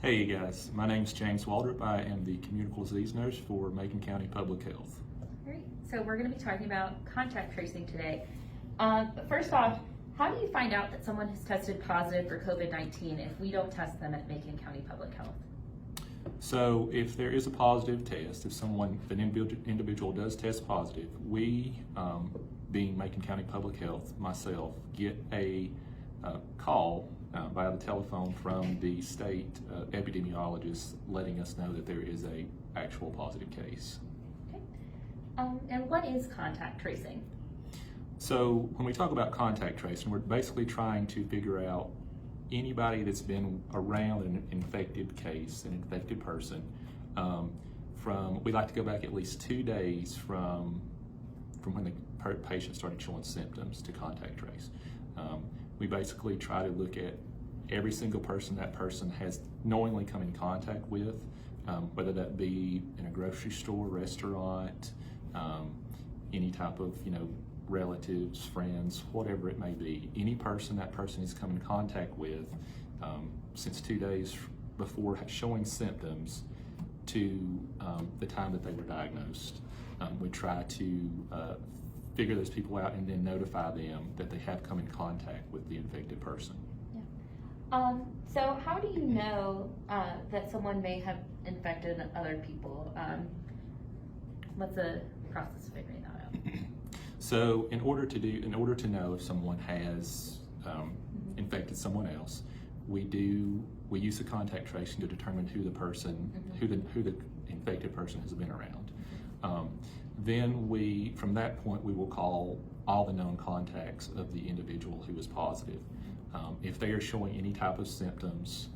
Hey guys, my name's James Waldrop. I am the Communicable Disease nurse for Macon County Public Health. All right, so we're going to be talking about contact tracing today. But first off, how do you find out that someone has tested positive for COVID-19 if we don't test them at Macon County Public Health? So if there is a positive test, if an individual does test positive, we, being Macon County Public Health, myself, get a call via the telephone from the state epidemiologist letting us know that there is a actual positive case. Okay. And what is contact tracing? So when we talk about contact tracing, we're basically trying to figure out anybody that's been around an infected case, an infected person, we like to go back at least 2 days from when the patient started showing symptoms to contact trace. We basically try to look at every single person that person has knowingly come in contact with, whether that be in a grocery store, restaurant, any type of relatives, friends, whatever it may be. Any person that person has come in contact with since 2 days before showing symptoms to the time that they were diagnosed. We try to figure those people out and then notify them that they have come in contact with the infected person. Yeah. So how do you know that someone may have infected other people? What's the process of figuring that out? So in order to know if someone has infected someone else, we use the contact tracing to determine who the infected person has been around. Then from that point, we will call all the known contacts of the individual who is positive. If they are showing any type of symptoms,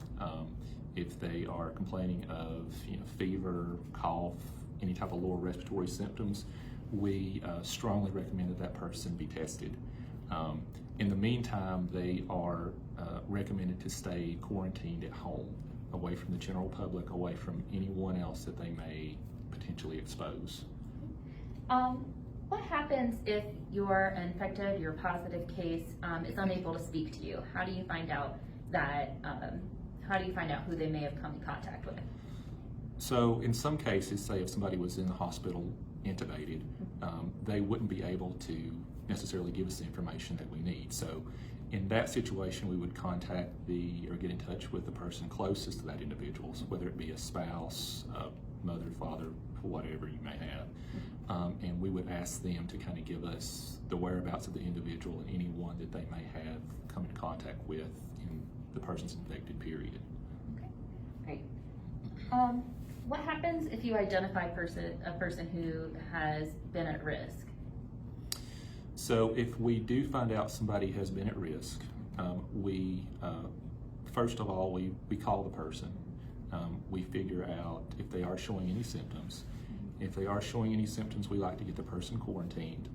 if they are complaining of fever, cough, any type of lower respiratory symptoms, we strongly recommend that person be tested. In the meantime, they are recommended to stay quarantined at home, away from the general public, away from anyone else that they may potentially expose. What happens if your infected, your positive case is unable to speak to you? How do you find out that? How do you find out who they may have come in contact with? So in some cases, say if somebody was in the hospital intubated, they wouldn't be able to necessarily give us the information that we need. So in that situation, we would contact or get in touch with the person closest to that individual, whether it be a spouse, mother, father, whatever you may have. And we would ask them to kind of give us the whereabouts of the individual and anyone that they may have come in contact with in the person's infected period. Okay, great. What happens if you identify a person who has been at risk? So if we do find out somebody has been at risk, we first of all, we call the person. We figure out if they are showing any symptoms. If they are showing any symptoms, we like to get the person quarantined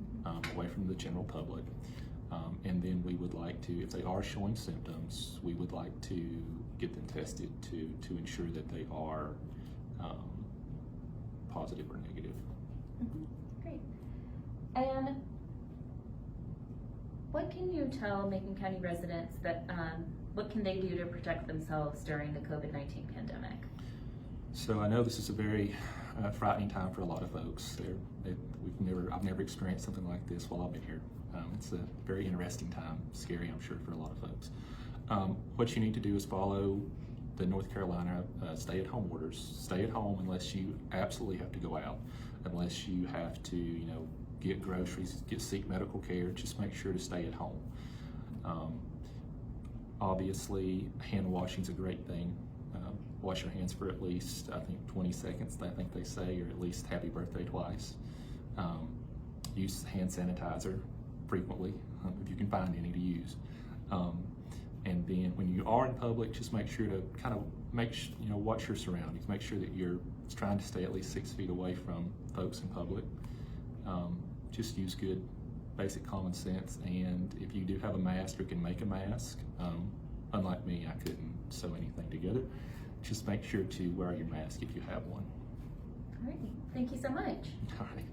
away from the general public. And then we would like to, if they are showing symptoms, we would like to get them tested to ensure that they are positive or negative. Great. And what can you tell Macon County residents what can they do to protect themselves during the COVID-19 pandemic? So I know this is a very frightening time for a lot of folks. I've never experienced something like this while I've been here. It's a very interesting time, scary, I'm sure, for a lot of folks. What you need to do is follow the North Carolina stay-at-home orders. Stay at home unless you absolutely have to go out, unless you have to, get groceries, seek medical care. Just make sure to stay at home. Obviously, hand washing is a great thing. Wash your hands for at least, I think, 20 seconds, I think they say, or at least happy birthday twice. Use hand sanitizer frequently, if you can find any to use. And then when you are in public, just make sure to kind of watch your surroundings. Make sure that you're trying to stay at least 6 feet away from folks in public. Just use good basic common sense, and if you do have a mask or can make a mask, unlike me, I couldn't sew anything together. Just make sure to wear your mask if you have one. All right, thank you so much. All right.